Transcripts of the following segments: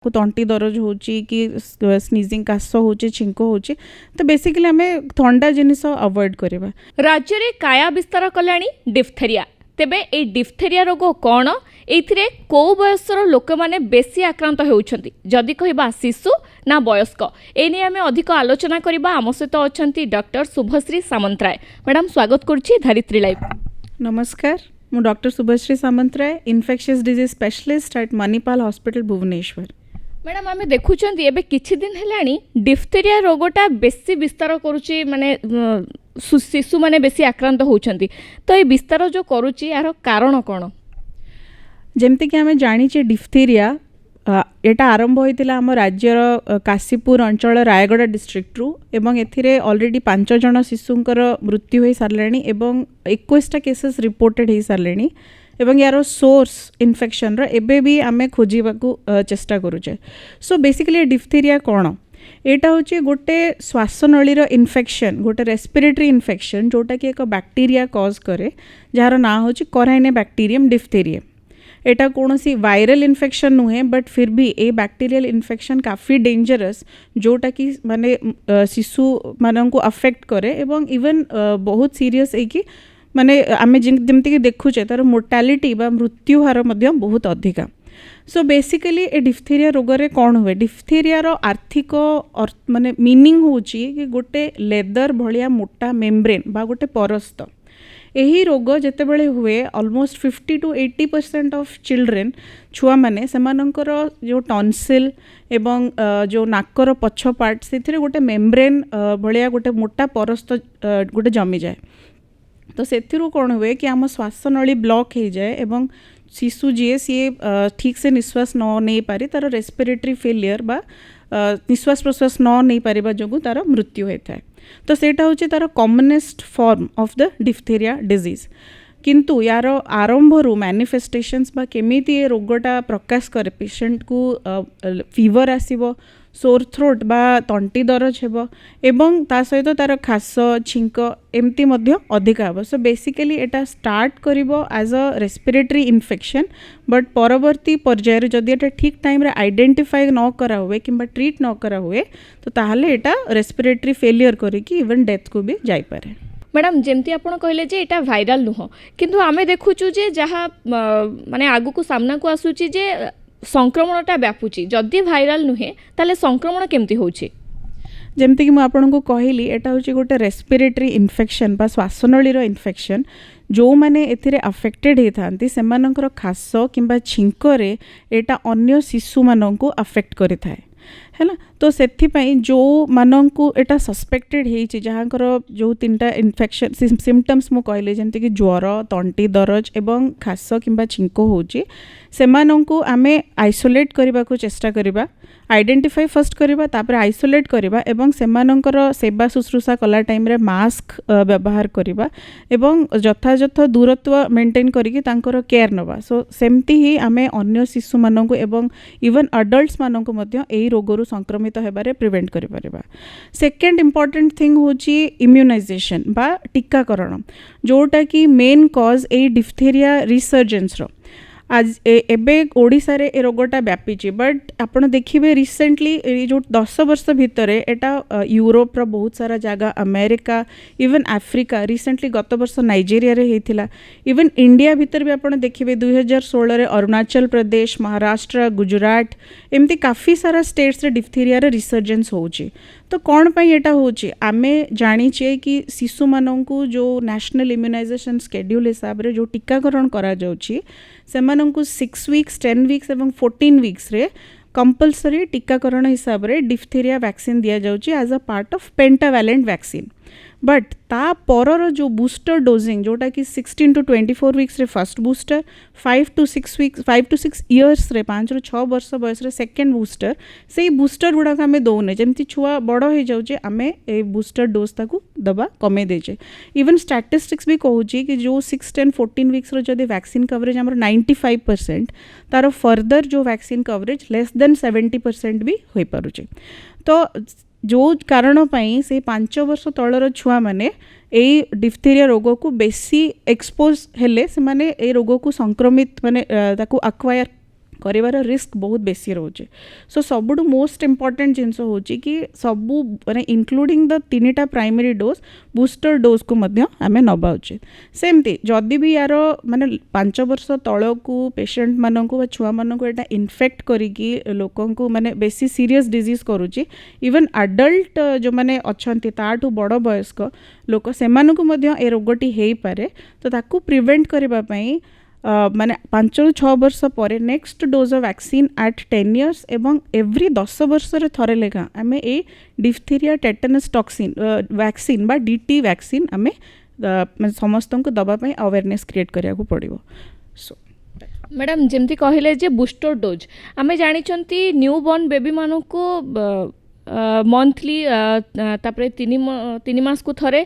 को तंटी दरज होची कि स्नीजिंग काश होची छिंक होची तो बेसिकली आम थंडा जिनिस अवॉइड करबा। राज्य रे काया विस्तार कलानी डिफ्थेरिया तेबे ए डिफ्थेरिया रोग कौन एथिरे को बयसर लोक माने बेसी आक्रांत होउछंती जदि कहबा शिशु ना वयस्क एने आमे अधिक आलोचना करबा। आम सहित अछंती डॉक्टर शुभश्री सामंतराय। मैडम स्वागत करछि धरित्री लाइव। नमस्कार, मु doctor Shubhashree Samantaray, infectious disease specialist at Manipal hospital Bhubaneswar. Madam आमे देखुछंती एबे किछि दिन हेलानी डिफ्थेरिया रोगटा बेसी विस्तार करूछि माने शिशु माने बेसी आक्रांत होउछंती तो ए विस्तार जो करूछि यार कारण कोन? जेमति कि आमे जानिचे डिफ्थेरिया एटा आरंभ होइतिला हम राज्यर काशीपुर अंचल रायगढ़ डिस्ट्रिक्ट रु एवं एथिरे ऑलरेडी 5 जन शिशुंकर मृत्यु होई सारलेनी एवं 21टा केसेस रिपोर्टेड होई सारलेनी एवं यार सोर्स इन्फेक्शन रो एबे भी आमे खोजिबाकू चेष्टा करूचे। सो बेसिकली डिफ्थेरिया कोन? एटा होची गोटे श्वासनळीर इन्फेक्शन, गोटे रेस्पिरेटरी इन्फेक्शन जोटा कि एक बैक्टीरिया कॉज करे जार ना होची कोराइनेबैक्टीरियम डिफ्थेरियम। एटा कौनसी वायरल इन्फेक्शन नुहे बट फिर भी ए बैक्टीरियल इन्फेक्शन काफ़ी डेंजरस जोटा कि माने शिशु मानन को अफेक्ट करे एवं इवन बहुत सीरियस है कि माने आमे जमती कि देखुचे तार मोर्टालिटी बा मृत्यु हार मध्य बहुत अधिका। सो बेसिकली ए डिफ्थेरिया रोगरे कौन हुए? डिफ्थेरिया रो आर्थिक माने मीनिंग होची कि गोटे लेदर भलिया मोटा मेम्ब्रेन बा गोटे परस्त। यही रोग जिते बड़े हुए ऑलमोस्ट 50 to 80% ऑफ चिल्ड्रेन छुआ माने सेमानंकर जो टॉन्सिल एवं जो नाकर पछ पार्ट से गोटे मेम्ब्रेन भलिया गोटे मोटा परस्त गोटे जमी जाए। तो से कौन हुए कि आम श्वासनली ब्लॉक हो जाए एवं शिशु जी सी ठीक से निश्वास न नहीं पारि तार रेस्पिरेटरी फेलियर बा निश्वास प्रश्वास न नहीं पारिबा जोगु तार मृत्यु होता है। तो सेटा होची तार commonest form of the diphtheria disease. किंतु यार आरंभ रु मैनिफेस्टेशंस बा केमिति ए रोगटा प्रकाश करे पेशेंट को फीवर आसीबो, सोर थ्रोट बा तंटी दरज हेबो एवं ता सहित तार खास छिंक एमती मध्य अधिक हेबो। सो बेसिकली एटा स्टार्ट करिवो as a respiratory infection but परवर्ती पर्यायर जदि एटा ठीक टाइम रे आइडेंटिफाई न करा हुए किंबा ट्रीट न करा हुए तो ताहले एटा रेस्पिरेटरी फेलियर करिकी इवन डेथ को भी जाई पारे। मैडम जेमती आपण कहले जे एटा वायरल नुह किंतु आमे देखुछु जे जहा माने आगु को सामना को आसुची जे संक्रमणटा व्यापुची जदि वायरल नुहे ताले संक्रमण केमती होची? जेमती कि मुझे कहली एटा हूँ गोटे रेस्पिरेटरी इन्फेक्शन बा श्वासनळीर इन्फेक्शन जो माने एथिरे अफेक्टेड होता सेमानंकर खास किंबा छिंकरे एटा अन्य शिशु मानंकु अफेक्ट करिथाय है ना। तो सेथिपाई जो मानंकु एटा सस्पेक्टेड होइछि जहाँकर जो 3टा इन्फेक्शन सिम्पटम्स मु कहले जेमति कि ज्वर, तंटी दरज एवं खास किंबा छिंको होछि सेमानंकु आमे आइसोलेट करबा को चेष्टा करबा, आइडेंटिफाई फर्स्ट करबा तापर आइसोलेट करबा एवं सेमानंकर सेवा शुश्रूषा कला टाइम रे मास्क व्यवहार करबा एवं यथायथ दूरत्व मेंटेन करिकि तांकर केयर नबा। सो सेमती ही आमे अन्य शिशु मानंकु एवं इवन अडल्ट्स मानंकु मध्य एही रोगरु संक्रमित हेबारे प्रिवेंट करि परिबा। सेकेंड इंपोर्टेंट थिंग होची इम्यूनाइजेशन बा टीकाकरण जोटा कि मेन कॉज ए डिफ्थेरिया रिसर्जेंस रो। आज एबे ओडिसा रे ए रोगटा व्यापीची बट आपण देखिबे रिसेंटली जो 10 वर्ष भितर एटा यूरोप रो बहुत सारा जगह, अमेरिका, इवन आफ्रिका, रिसेंटली गत वर्ष नाइजेरिया रे हेतिला, इवन इंडिया भितर भी आपण देखिबे 2016 रे अरुणाचल प्रदेश, महाराष्ट्र, गुजरात एमती काफ़ी सारा स्टेट्स रे डिफ्थेरिया रे रिसर्जेंस होची। तो कौन पाई एटा होची? आमे जानिचे कि शिशु मानंकु जो नेशनल इम्यूनाइजेशन शेड्यूल हिसाब रे जो टीकाकरण करा जाउची सेमानंकु 6 वीक्स, 10 वीक्स एवं 14 वीक्स रे कंपलसरी टीकाकरण हिसाब रे डिफ्थेरिया वैक्सीन दिया जाउची as a part of pentavalent vaccine. But ता परर जो बूस्टर डोजिंग जोटा कि 16 to 24 वीक्स रे फर्स्ट बूस्टर, 5 to 6 इयर्स रे 5 ରୁ 6 वर्ष बयस रे सेकेंड बूस्टर, से बूस्टर गुड़ा आम दौने जमती छुआ बड़ हो जाऊे आम ए बूस्टर डोज ताकू दबा कमे देचे। इवन स्टैटिस्टिक्स भी कहूँ कि जो 6, 10, 14 वीक्स रो जदि वैक्सीन कवरेज आमर 95% तार फर्दर जो वैक्सीन कवरेज लेस देन 70% भी हो पारुचे। तो जो कारण पाई से 5 वर्ष तलर छुआ माने ए डिफ्थेरिया रोग को बेसी एक्सपोज हेले से माने ए रोग को संक्रमित माने ताकू अक्वायर କରିବାର ରିସ୍କ ବହୁତ ବେଶୀ ରହୁଛି। ସୋ ସବୁଠୁ ମୋଷ୍ଟ ଇମ୍ପର୍ଟାଣ୍ଟ ଜିନିଷ ହେଉଛି କି ସବୁ ମାନେ ଇନକ୍ଲୁଡ଼ିଂ ଦ 3ଟା ପ୍ରାଇମେରୀ ଡୋଜ୍ ବୁଷ୍ଟର ଡୋଜ୍କୁ ମଧ୍ୟ ଆମେ ନେବା ଉଚିତ। ସେମିତି ଯଦି ବି ୟାର ମାନେ 5 ବର୍ଷ ତଳକୁ ପେସେଣ୍ଟମାନଙ୍କୁ ବା ଛୁଆମାନଙ୍କୁ ଏଇଟା ଇନଫେକ୍ଟ କରିକି ଲୋକଙ୍କୁ ମାନେ ବେଶୀ ସିରିୟସ୍ ଡିଜିଜ୍ କରୁଛି, ଇଭନ୍ ଆଡଲ୍ଟ ଯେଉଁମାନେ ଅଛନ୍ତି ତାଠୁ ବଡ଼ ବୟସ୍କ ଲୋକ ସେମାନଙ୍କୁ ମଧ୍ୟ ଏ ରୋଗଟି ହେଇପାରେ। ତ ତାକୁ ପ୍ରିଭେଣ୍ଟ କରିବା ପାଇଁ ମାନେ 5 ରୁ 6 ବର୍ଷ ପରେ next dose of vaccine at 10 years ଏବଂ ଏଭ୍ରି 10 ବର୍ଷରେ ଥରେ ଲେଖା ଆମେ ଏଇ ଡିଫଥେରିଆ ଟେଟାନସ୍ ଟକ୍ସିନ୍ ଭ୍ୟାକ୍ସିନ୍ ବା DT ଭ୍ୟାକ୍ସିନ୍ ଆମେ ସମସ୍ତଙ୍କୁ ଦେବା ପାଇଁ ଆୱେରନେସ୍ କ୍ରିଏଟ୍ କରିବାକୁ ପଡ଼ିବ। ସୋ ମ୍ୟାଡ଼ାମ୍ ଯେମିତି କହିଲେ ଯେ ବୁଷ୍ଟର ଡୋଜ୍ ଆମେ ଜାଣିଛନ୍ତି ନ୍ୟୁ ବର୍ନ ବେବି ମାନଙ୍କୁ ମନ୍ଥଲି ତାପରେ 3 ମାସକୁ ଥରେ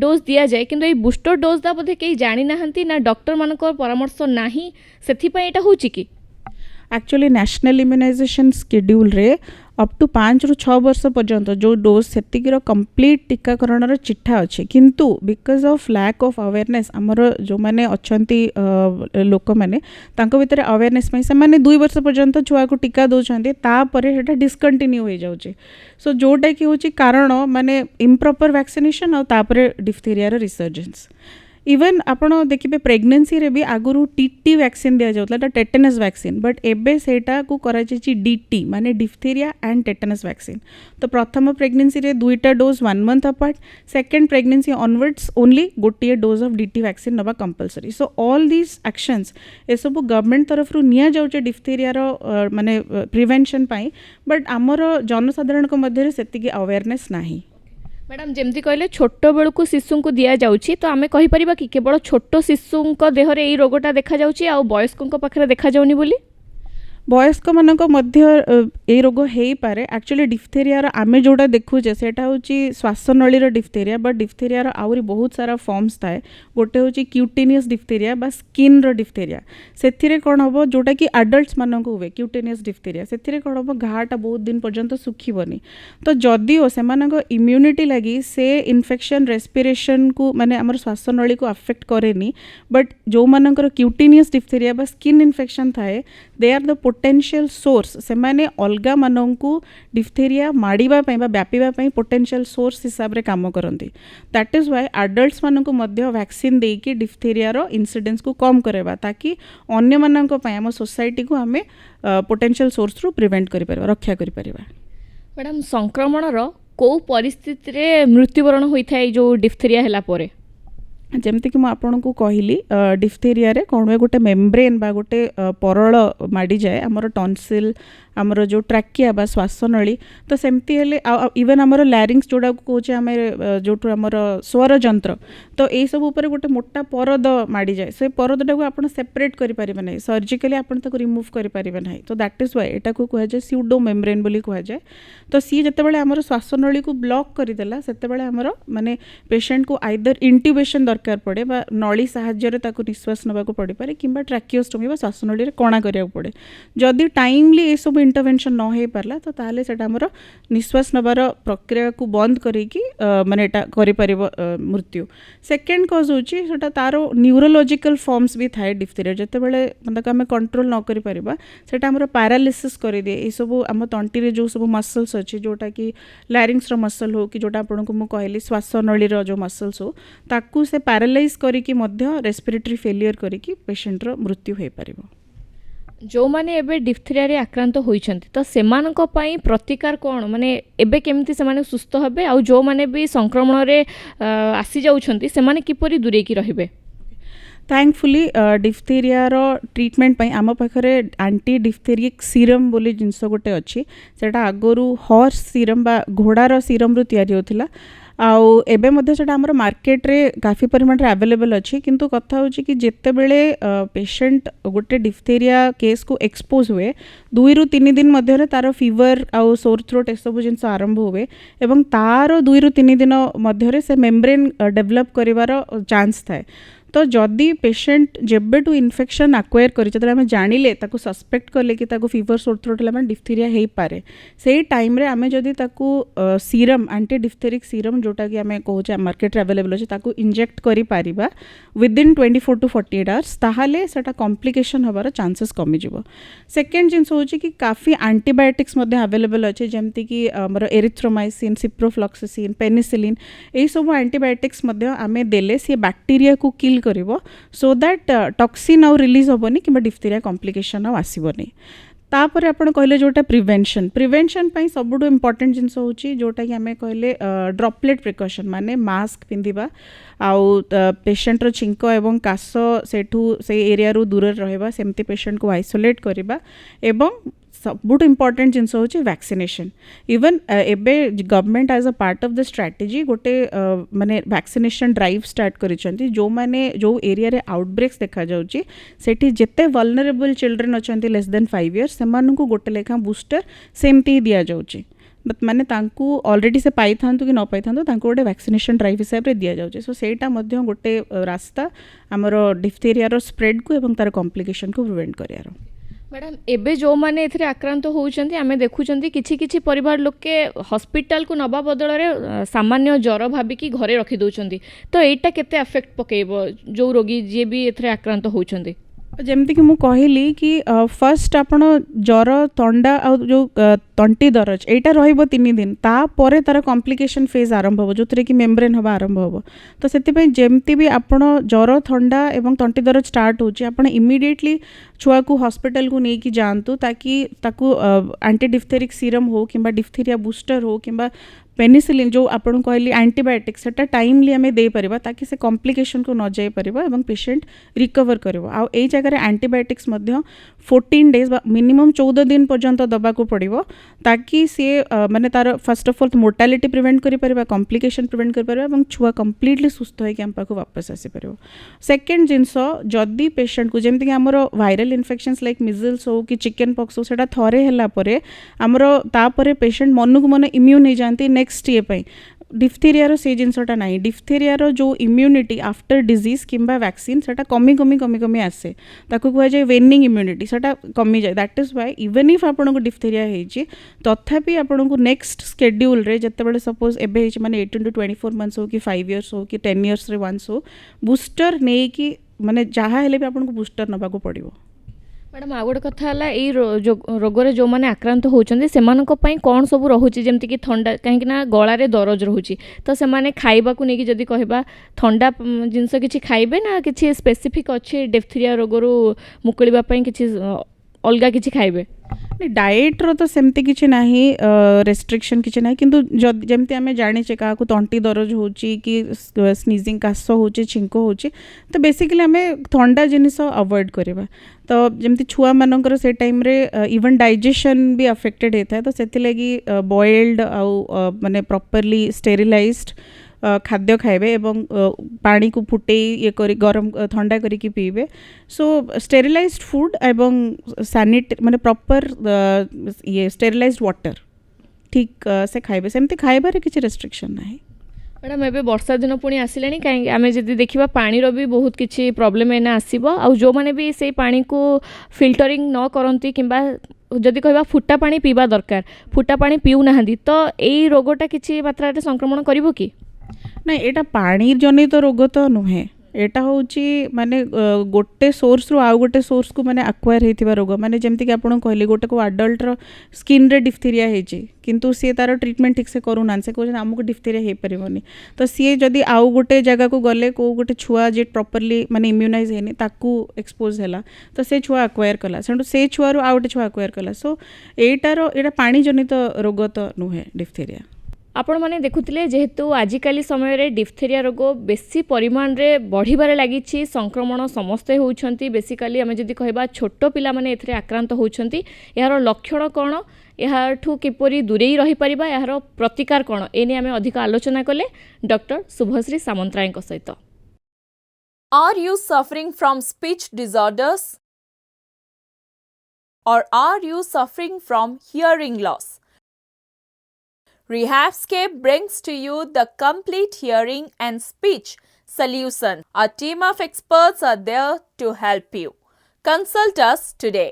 ଡୋଜ୍ ଦିଆଯାଏ, କିନ୍ତୁ ଏଇ ବୁଷ୍ଟର ଡୋଜ୍ଟା ବୋଧେ କେହି ଜାଣିନାହାନ୍ତି ନା ଡକ୍ଟରମାନଙ୍କର ପରାମର୍ଶ ନାହିଁ, ସେଥିପାଇଁ ଏଇଟା ହେଉଛି କି? एक्चुअली न्याशनल इम्यूनाइजेशन स्केड्यूल रे अप टू 5 ରୁ 6 वर्ष पर्यंत जो डोज सेतिकीर कंप्लीट टीकाकरण चिठा अच्छे, किंतु because of lack of awareness आमर जो मैंने अच्छी लोक मैंने भितर अवेयरनेस से मैंने 2 वर्ष पर्यंत छुआ को टीका दौरान तापर से डिस्कंटिन्यू हो जाए। सो जोटा कि हूँ कारण माने इम्प्रॉपर वैक्सीनेशन और तापर डिफथेरिया रिसर्जेंस। इवन आपण देखिए प्रेगनेंसी रे भी आगुरी टीटी वैक्सीन दिया जाता टेटेनस वैक्सीन, बट एबे सेटा को करा जायछि DT माने डिफथेरिया एंड टेटेनस वैक्सीन। तो प्रथम प्रेगनेंसी रे 2टा dose 1 month apart, second pregnancy onwards only गोटे डोज ऑफ DT वैक्सीन नवा compulsory. So all these actions ए सब गवर्नमेंट तरफ निया जाउचे डिफथेरिया रो माने प्रिवेंशन पाई, बट आमर जनसाधारण को मध्य सेतिकी अवेयरनेस नाही। मैडम जमती कहले छोट बेलू को शिशु को दि जाऊँगी, तो आम कहीपर कि केवल छोट शिशु देहरे यही रोगटा देखा जाउछि आ वयस्कों पाखे देखा जाउनी बोली? वयस्क मानक मध्य ए रोग हो पारे। एक्चुअली डिफथेरिया आमे जोड़ा देखुचे सेटा होची श्वासनळीर डिफथेरिया, बट डिफथेरिया आउरी बहुत सारा फॉर्म्स थाए। गोटे होची क्यूटेनियस डिफथेरिया बा स्किन रो डिफथेरिया, सेथिरे कोन हबो जोटा कि एडल्ट्स मानक हुए क्यूटेनियस डिफथेरिया, सेथिरे कोन हबो घाटा बहुत दिन पर्यंत सुखीबनी। तो जदिओ सेमानक इम्यूनिटी लगी से इन्फेक्शन रेस्पिरेशन को माने हमर श्वासनळी को अफेक्ट करेनी, बट जो मानकर क्यूटेनियस डिफथेरिया बा स्किन इन्फेक्शन थाए they are the potential source. से माने अलगा मानंकु डिफथेरिया माड़ीबा पई बा व्यापीबा पई पोटेंशियल सोर्स हिसाब रे काम करंती। दैट इज व्हाई एडल्ट्स मानंकु मध्य वैक्सीन देकी डिफथेरिया रो इंसिडेंस को कम करेबा, ताकि अन्य मानंक पई हम सोसाइटी को हमें पोटेंशियल सोर्स रु प्रिवेंट करि परबा, रक्षा करि परबा। मैडम संक्रमण रो को परिस्थिति रे मृत्युवरण होई थाए जो डिफथेरिया हला परे? जमती कि आपन को कहली डिफथेरिया रे कौन गोटे मेम्ब्रेन बा गोटे परल माड़ी जाए आमर टॉन्सिल आमर जो ट्रैकिया बा श्वासनळी। तो सेमती हेले इवन आमर लैरिंग्स जोड़ा को कहचे आमे जोटू आमर स्वर जंत्र, तो ए सब ऊपर गोटे मोटा परद माड़ी जाए। से परदटा को आपण सेपरेट करि परिबे नै, सर्जिकली आपण ताको रिमूव करि परिबे नै। तो दैट इज व्हाई एटा को कहै जाय स्यूडो मेम्ब्रेन बोली कहै जाय। तो सी जते बेले आमर श्वासनळी को ब्लॉक करि देला सेते बेले आमर माने पेशेंट को आइदर इंट्यूबेशन दरकार पड़े बा नली साहाय्य ताको निश्वास नबा को पड़ी पारे, किंबा ट्रैकियोस्टोमी बा श्वासनळी रे कणा करिया पड़े। जदि टाइमली ए सब इंटरवेंशन न हो पारला तो ताले सेटा हमर निश्वास नबार प्रक्रिया को बंद करिकी माने एटा करि परिबो मृत्यु। सेकेंड कॉज होची सेटा तारो न्यूरोलॉजिकल फॉर्म्स भी थाए डिफथेरिया, जते बेले मतलब आमे कंट्रोल न करि परिबा सेटा हमर पैरालिसिस करि दे। ए सब हम तंटी रे जो सब मसल्स अछि जोटा कि लैरिंग्स रो मसल हो कि जोटा आपन को मु कहली श्वासनळी रो जो मसल्स हो ताकू से पैरालाइज करिकी मध्य रेस्पिरेटरी फेलियर करिकी पेशेंट रो मृत्यु हो पारिबो। जो माने एबे डिफथेरिया रे आक्रांत होइछन्ति तो सेमानक पई प्रतिकार कोन माने एबे केमिति सेमाने सुस्थ हबे आ जो माने भी संक्रमण रे आसी जाउछन्ति सेमाने किपरि दूरे की रहिबे? थैंकफुली डिफथेरिया रो ट्रीटमेंट पई आम पाखरे एंटी डिफथेरिक सीरम बोली जिनस गोटे अच्छी, सेटा आगरू हॉर्स सीरम बा घोड़ार सीरम रु तैयारी होथिला। आउ एबे मध्य सेटा हमर मार्केट रे काफी परिमाण रे अवेलेबल अछि, किंतु कथा होची कि जेते बेले पेशेंट गोटे डिफथेरिया केस को एक्सपोज हुए 2 ରୁ 3 दिन मध्य रे तार फीवर आउ सोर थ्रोट ए सब जिनस आरंभ हुए एवं तार 2 ରୁ 3 दिन मध्य रे से मेम्ब्रेन डेवलप करिवार चांस थाए। तो जदि पेशेंट जेबेठू इन्फेक्शन आक्वायर कर आम जानिले ताकू सस्पेक्ट कले कि ताकू फीवर सोर थ्रोट है डिप्थीरिया हो पारे से टाइम रे आमे जदि ताकू सीरम एंटी डिप्थेरिक सीरम जोटा कि आमे कहूचे मार्केट अवेलेबल अच्छे ताकू इंजेक्ट करि पारिबा विदिन 24 to 48 आवर्स ताहाले सेटा कॉम्प्लिकेशन हबार चांसेस कमी जिवो। सेकेंड जिनस होची कि काफ़ी एंटीबायोटिक्स अवेलेबल अच्छे जमती कि आमर एरिथ्रोमाइसिन सिप्रोफ्लॉक्सासिन पेनिसिलिन यही सब एंटीबायोटिक्स आमे देले सी बैक्टीरिया को किल करिवो सो दैट टॉक्सिन आउ रिलीज होबनी कि डिप्थीरिया कॉम्प्लिकेशन आउ आसीबनी। तापर आपण कहले जोटा प्रिवेंशन पई सबुठु इम्पोर्टेंट जिनस होची जोटा कि आमे कहले ड्रॉपलेट प्रिकॉशन माने मास्क पिंधिबा आउ पेशेंट रो छिंक एवं काश सेठू से एरिया रू दूर रहबा सेमती पेशेंट को आइसोलेट करिबा एवं सबुठ इम्पोर्टेंट जिनस होची वैक्सीनेशन। इवन एबे government as a part of the strategy गोटे माने वैक्सीनेशन ड्राइव स्टार्ट करिसेंती जो माने जो एरिया रे आउटब्रेक्स देखा जाउची सेठी जेते वल्नरेबल चिल्ड्रन अछंती लेस देन 5 इयर्स सेमानकु गोटे लेखा बूस्टर सेमती दिया जाउची माने तांकु ऑलरेडी से पाई थांतु कि न पाई थांतु तांकु गोटे वैक्सीनेशन ड्राइव हिसाब रे दिया जाउची सो सेटा मध्य गोटे रास्ता हमर डिप्थीरिया रो स्प्रेड को एवं तार कॉम्प्लिकेशन को प्रिवेंट करियार। मैडम एबे जो माने एथरे आक्रांत होउछंती आमे देखुछंती किछि किछि परिवार लोक के हॉस्पिटल को नबा बदल रे सामान्य ज्वर भाबी कि घरे रखि दउछंती तो एटा केते अफेक्ट पकेइबो जो रोगी जे भी एथरे आक्रांत होउछंती। जमती कि मु कहली कि फर्स्ट आपण ज्वर थंडा आ जो तंटी दरज एटा रहिबो 3 दिन तापर तार कॉम्प्लिकेशन फेज आरंभ हो जो कि मेम्ब्रेन हवा आरंभ हो तो से जमती भी आपण ज्वर थंडा एवं तंटी दरज स्टार्ट होची आपण इमिडिएटली छुआ को हॉस्पिटल को नहीं कि जातु ताकि ताकू एंटी डिप्थेरिक सीरम हो कि डिप्थीरिया बूस्टर हो कि पेनिसिलिन जो आपन कहली एंटीबायोटिक सेटा टाइमली आम दे परिबा ताकि से कॉम्प्लिकेशन को न जाई परिबा एवं पेशेंट रिकवर करिवो। आ एई जगह एंटीबायोटिक्स मध्य 14 डेज मिनिमम 14 दिन पर्यंत दबा को पड़िबो ताकि सी माने तार first of all mortality prevent करि परिबा कॉम्प्लिकेशन प्रिवेंट करि परिबा एवं छुआ कंप्लीटली सुस्थ होई के हम पाखु वापस आसी परिबो। सेकंड जिंस जदी पेशेंट को जेमति कि हमरो वायरल इन्फेक्शंस लाइक मिजल्स हो कि चिकन पॉक्स हो सेटा थरे हला परे हमरो तापरे पेशेंट मनकु मन इम्यून हो जांती नेक्स्ट ये पई डिप्थीरिया से जिनसटा ना डिप्थीरिया जो इम्यूनिटी आफ्टर डिजीज किंबा वैक्सीन सेटा कमी कमी कमी कमी आसे ताको कह जाए वेनिंग इम्यूनिटी सेटा कमी जाए that is why even if आपन को डिप्थीरिया होइची तथापि आपन को नेक्स्ट शेड्यूल रे जते बेले सपोज एबे होइची माने 18 to 24 मंथ्स हो कि 5 इयर्स हो कि 10 इयर्स रे वंस हो बूस्टर नै कि माने जहा हेले भी आपन को बूस्टर नबा को पड़िबो। मैडम आ गोटे कथा है रोगर जो मैंने आक्रांत होती से कौन सब रोचे जमती कि थंडा कहीं गलार दरज रोचे तो से खाइबा को लेकिन जदि कहबा थंडा जिनस किसी खाइबे ना किसी स्पेसिफिक अच्छे डिप्थीरिया रोगर मुकुलिबा किसी अलगा किसी खाइबे डाएट रो तो सेमती किछि नाही रेस्ट्रिक्शन किछि नाही किंतु जेमती आमे जानिचे का तंटी दरज होची कि स्नीजिंग काश होची छिंको होची तो बेसिकली आमे ठंडा जिनिस अवॉइड करबा तो जेमती छुआ मानकर से टाइम रे इवन डाइजेशन भी अफेक्टेड होता है तो सेति लगी बॉइल्ड आउ माने प्रॉपर्ली स्टेरिलाइज्ड खाद्य खाइबे एवं पानी को फुटे ये करी गरम ठंडा करिकी पीबे सो स्टेरिलाइज्ड फूड एवं सैनिट माने प्रॉपर ये स्टेरिलाइज्ड वाटर ठीक से खाइबे सेमती खाइबारे किछि रेस्ट्रिक्शन नाही। मैडम एबे वर्षा दिन पुणी आसिलानी कहीं आम जदि देखा पानी भी बहुत किसी प्रॉब्लम एना आसीबो आ जो माने भी से पानी को फिल्टरिंग न करती किंबा जदि कहबा फुटा पानी पीबा दरकार फुटा पानी पीऊ नाहंदी तो एई रोगटा किछि मात्रा रे संक्रमण करिवो कि ना एटा पानी जनित रोग तो नुहे एटा होची माने गोटे सोर्स रो आउ गोटे सोर्स को माने एक्वायर हेतिबा रोग माने जेमति कि आपण कहले गोटे को अडल्ट रो स्किन रे डिप्थीरिया हेची किंतु सी तार ट्रीटमेंट ठीक से करूना से कहन हमको डिप्थीरिया हे परिबोनी तो सी जदि आउ गोटे जगह को गले को गोटे छुआ जे प्रॉपर्ली माने इम्यूनाइज हेनी ताकू एक्सपोज हैला तो से छुआ एक्वायर कला से छुआ रो आउ गोटे छुआ एक्वायर कला सो एटा पानी जनित रोग तो नुहे डिप्थीरिया। आपण माने देखुतिले जेहेतु आजिकाली समय रे डिप्थीरिया रोग बेसी परिमाण रे बढ़िबारे लागिछि संक्रमण समस्ते होउछंती बेसिकली आमे जदि कहबा छोट पिला माने एथरे आक्रांत होउछंती यार लक्षण कोन याठू किपरि दूरेई रही परिबा यार प्रतिकार कोन एने आमे अधिक आलोचना कले डॉक्टर शुभश्री सामंतरायଙ୍କ सहित। Are you suffering from speech disorders or are you suffering from hearing loss? Rehabscape brings to you the complete hearing and speech solution. Our team of experts are there to help you. Consult us today.